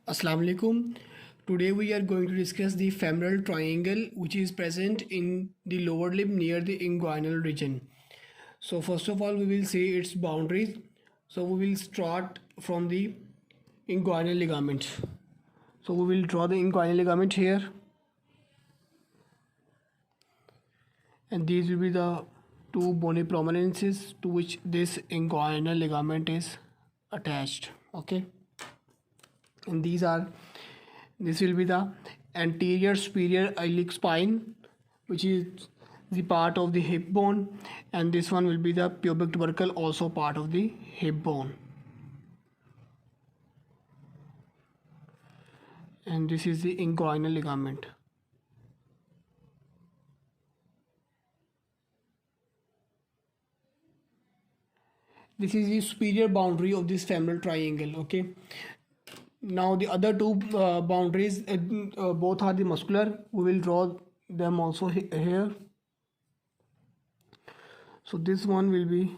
Assalamu alaikum. Today we are going to discuss the femoral triangle which is present in the lower limb near the inguinal region. So first of all we will see its boundaries. So we will start from the inguinal ligament. So we will draw the inguinal ligament here, and these will be the two bony prominences to which this inguinal ligament is attached. Okay, and this will be the anterior superior iliac spine, which is the part of the hip bone, and this one will be the pubic tubercle, also part of the hip bone. And this is the inguinal ligament. This is the superior boundary of this femoral triangle. Okay, now the other two boundaries, both are the muscular. We will draw them also here. So this one will be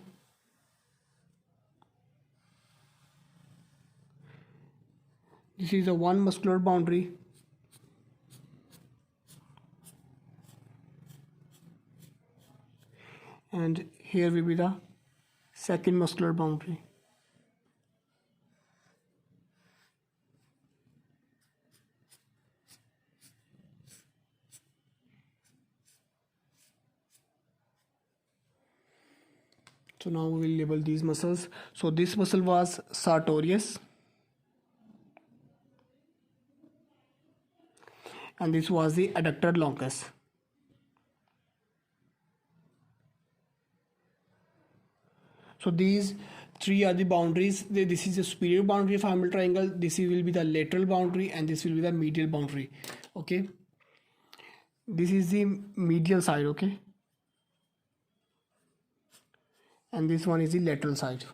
this is a one muscular boundary, and here will be the second muscular boundary. So now we will label these muscles. So this muscle was sartorius, and this was the adductor longus. So these three are the boundaries. This is the superior boundary of femoral triangle. This will be the lateral boundary, and this will be the medial boundary. Okay, this is the medial side. Okay, and this one is the lateral side.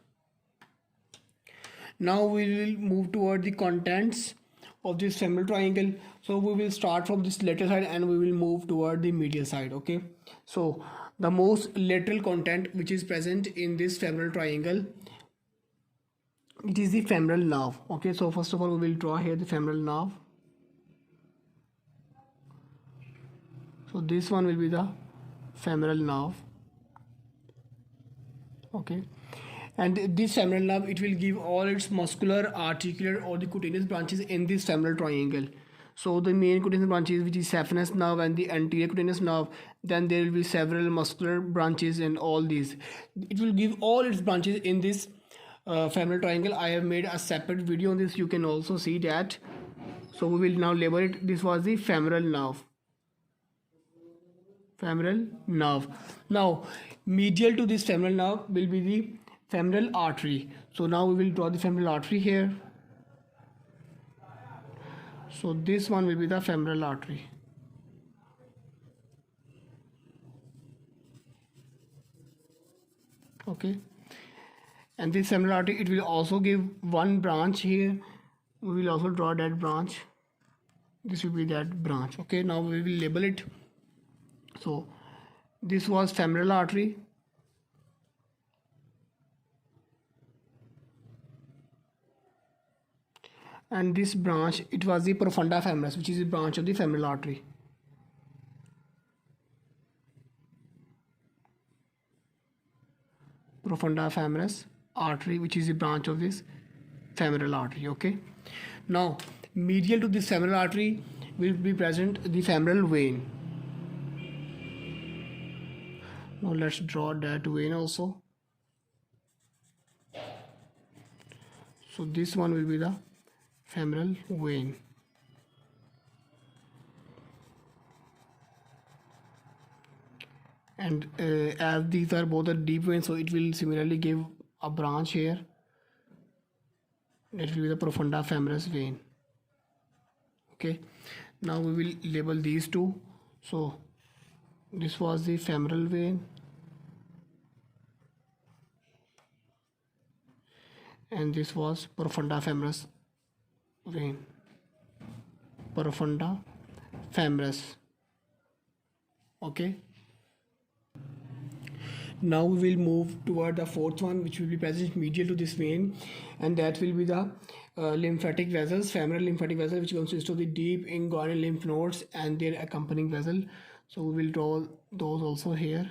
Now we will move toward the contents of this femoral triangle. So we will start from this lateral side and we will move toward the medial side. Okay, so the most lateral content which is present in this femoral triangle, it is the femoral nerve. Okay, so first of all we will draw here the femoral nerve. So this one will be the femoral nerve. Okay, and this femoral nerve, it will give all its muscular, articular or the cutaneous branches in this femoral triangle. So the main cutaneous branches, which is saphenous nerve and the anterior cutaneous nerve, then there will be several muscular branches and all these. It will give all its branches in this femoral triangle. I have made a separate video on this, you can also see that. So we will now label it. This was the femoral nerve. Femoral nerve. Now medial to this femoral nerve will be the femoral artery. So now we will draw the femoral artery here. So this one will be the femoral artery. Okay, and this femoral artery, it will also give one branch here. We will also draw that branch. This will be that branch. Okay, now we will label it. So this was femoral artery, and this branch, it was the profunda femoris, which is the branch of the femoral artery. Profunda femoris artery, which is the branch of this femoral artery. Okay, now medial to this femoral artery will be present the femoral vein. Now let's draw that vein also. So this one will be the femoral vein. And as these are both a deep vein, so it will similarly give a branch here. That will be the profunda femoris vein. Okay, now we will label these two. So this was the femoral vein, and this was profunda femoris vein. Profunda femoris. Okay, now we will move toward the fourth one, which will be present medial to this vein, and that will be the lymphatic vessels, femoral lymphatic vessel, which consists of the deep inguinal lymph nodes and their accompanying vessel. So we will draw those also here.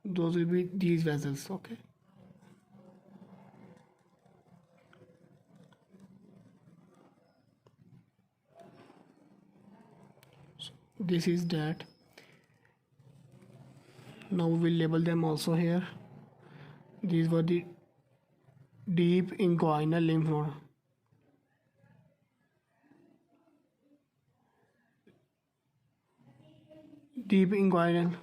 Those will be these vessels. Okay. So this is that. Now we will label them also here. These were the deep inguinal lymph node. Deep inguinal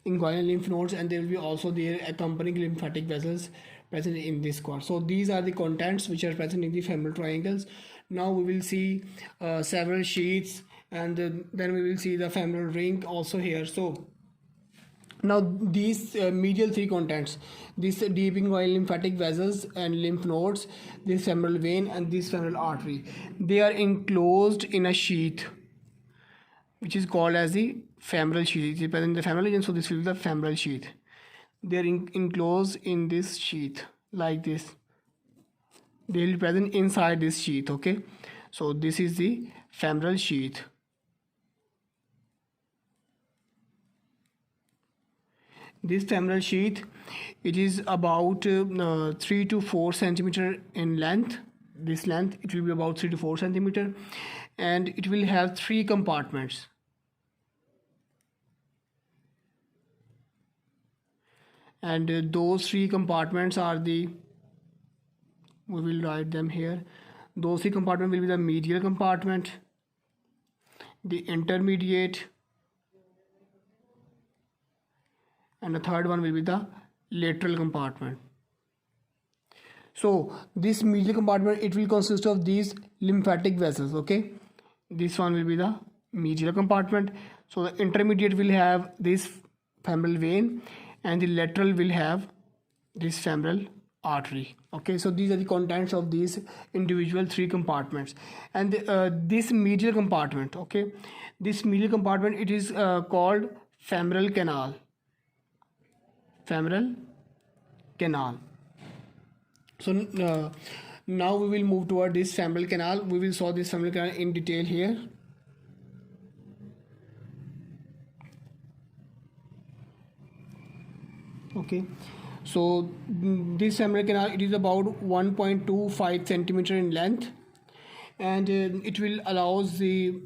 lymph nodes, and there will be also their accompanying lymphatic vessels present in this cord. So these are the contents which are present in the femoral triangles. Now we will see several sheaths, and then we will see the femoral ring also here. So now these medial three contents, these deep inguinal lymphatic vessels and lymph nodes, this femoral vein and this femoral artery, they are enclosed in a sheath which is called as the femoral sheath. It is present in the femoral region, so this will be the femoral sheath. They are enclosed in this sheath like this. They will be present inside this sheath. Okay, so this is the femoral sheath. This femoral sheath, it is about 3 to 4 centimeter in length. This length, it will be about 3 to 4 centimeter, and it will have 3 compartments. And those 3 compartments are the, we will write them here. Those 3 compartments will be the medial compartment, the intermediate, and the third one will be the lateral compartment. So this medial compartment, it will consist of these lymphatic vessels. Okay, this one will be the medial compartment. So the intermediate will have this femoral vein, and the lateral will have this femoral artery. Okay, so these are the contents of these individual 3 compartments. And this medial compartment, okay, this medial compartment, it is called femoral canal. Femoral canal. So now we will move toward this femoral canal. We will saw this femoral canal in detail here. Okay, so this femoral canal, it is about 1.25 centimeter in length, and it will allows the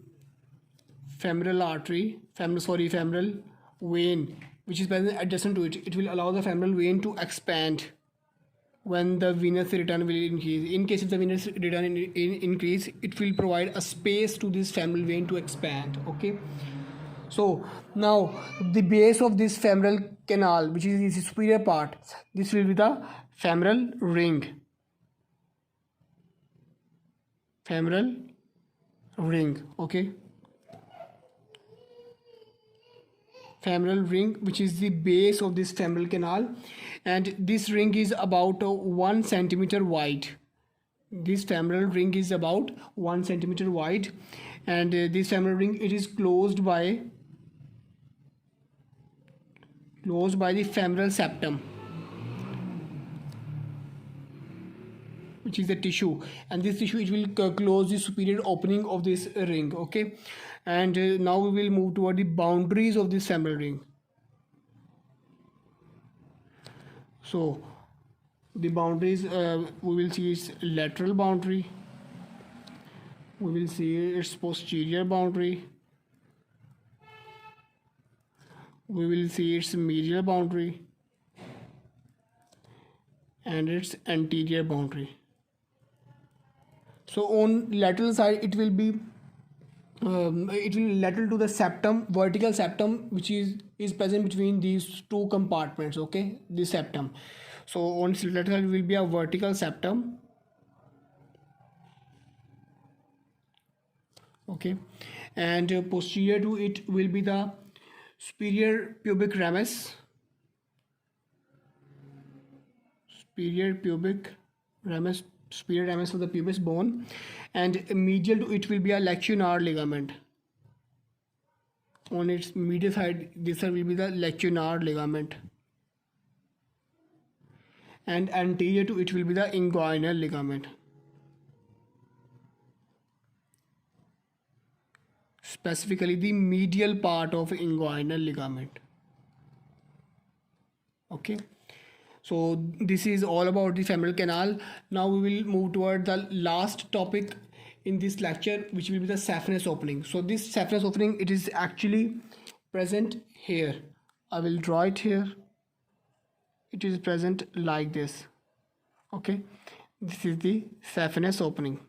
femoral artery, femoral vein, which is present adjacent to it. It will allow the femoral vein to expand when the venous return will increase. In case if the venous return increase, it will provide a space to this femoral vein to expand. Okay, so now the base of this femoral canal, which is the superior part, this will be the femoral ring. Femoral ring. Okay, femoral ring, which is the base of this femoral canal, and this ring is about 1 centimeter wide. This femoral ring is about 1 centimeter wide, and this femoral ring, it is closed by the femoral septum, which is the tissue, and this tissue, it will close the superior opening of this ring. Okay, and now we will move toward the boundaries of this femoral ring. So the boundaries, we will see its lateral boundary, we will see its posterior boundary, we will see its medial boundary, and its anterior boundary. So on lateral side, it will be it will lateral to the septum, vertical septum, which is present between these 2 compartments. Okay, this septum. So on its lateral side will be a vertical septum. Okay, and posterior to it will be the superior pubic ramus. Superior ramus of the pubis bone, and medial to it will be a lacunar ligament. On its medial side, this will be the lacunar ligament, and anterior to it will be the inguinal ligament. specifically the medial part of inguinal ligament. Okay, so this is all about the femoral canal. Now we will move toward the last topic in this lecture, which will be the saphenous opening. So this saphenous opening, it is actually present here. I will draw it here. It is present like this. Okay, this is the saphenous opening.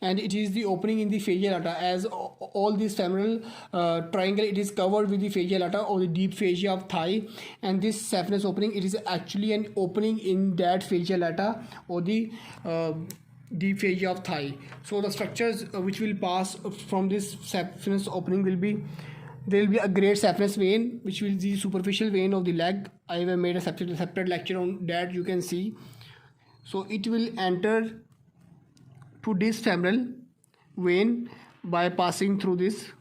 And it is the opening in the fascia lata, as all this femoral triangle, it is covered with the fascia lata or the deep fascia of thigh. And this saphenous opening, it is actually an opening in that fascia lata or the deep fascia of thigh. So the structures which will pass from this saphenous opening will be, there will be a great saphenous vein, which will be the superficial vein of the leg. I have made a separate lecture on that, you can see. So it will enter to this femoral vein by passing through this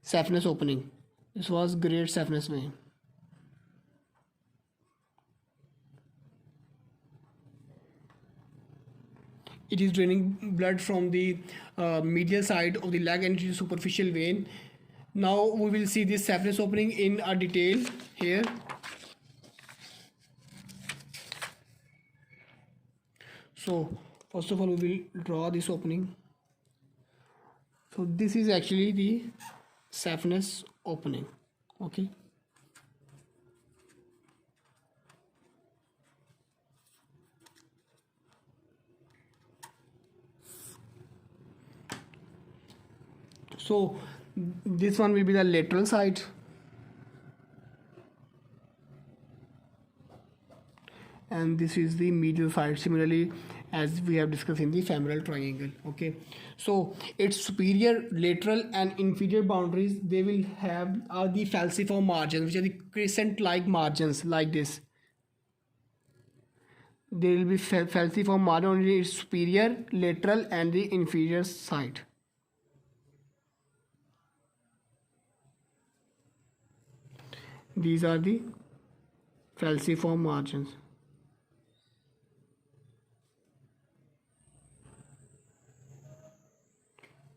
saphenous opening. This was great saphenous vein. It is draining blood from the medial side of the leg, and it is a superficial vein. Now we will see this saphenous opening in a detail here. So first of all, we will draw this opening. So this is actually the saphenous opening. Okay. So this one will be the lateral side. And this is the medial side, similarly as we have discussed in the femoral triangle. Okay, so its superior, lateral and inferior boundaries, they will have are the falciform margins, which are the crescent like margins like this. There will be falciform margin on its superior, lateral and the inferior side. These are the falciform margins.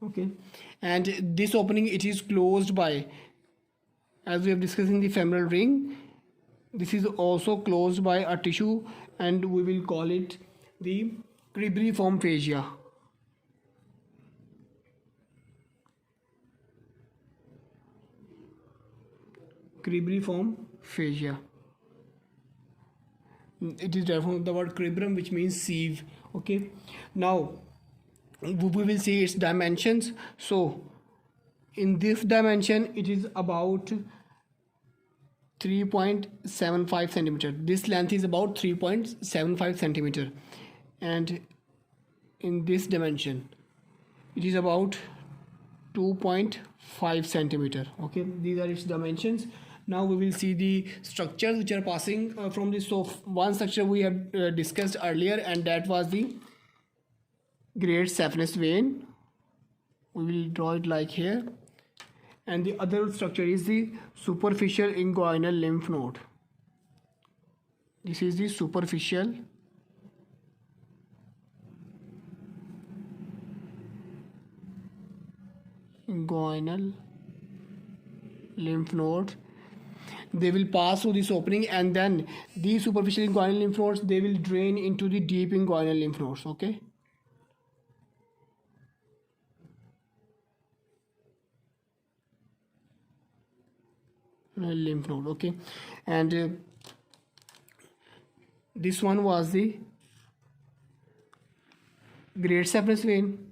Okay, and this opening, it is closed by, as we have discussed in the femoral ring, this is also closed by a tissue, and we will call it the cribriform fascia. Cribriform fascia. It is derived from the word cribrum, which means sieve. Okay, now we will see its dimensions. So in this dimension, it is about 3.75 centimeter. This length is about 3.75 centimeter, and in this dimension it is about 2.5 centimeter. Okay, these are its dimensions. Now we will see the structures which are passing from this. So one structure we have discussed earlier, and that was the great saphenous vein. We will draw it like here. And the other structure is the superficial inguinal lymph node. This is the superficial inguinal lymph node. They will pass through this opening, and then these superficial inguinal lymph nodes, they will drain into the deep inguinal lymph nodes. Okay, lymph node. Okay, and this one was the great saphenous vein.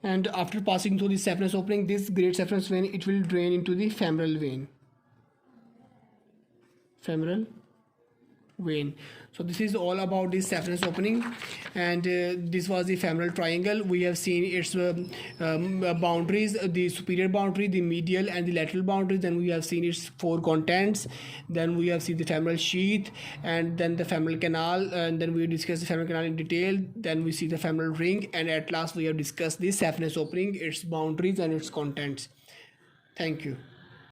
And after passing through the saphenous opening, this great saphenous vein, it will drain into the femoral vein. Femoral vein. So this is all about this saphenous opening, and this was the femoral triangle. We have seen its boundaries, the superior boundary, the medial and the lateral boundaries. Then we have seen its four contents. Then we have seen the femoral sheath, and then the femoral canal, and then we discuss the femoral canal in detail. Then we see the femoral ring, and at last we have discussed the saphenous opening, its boundaries and its contents. Thank you.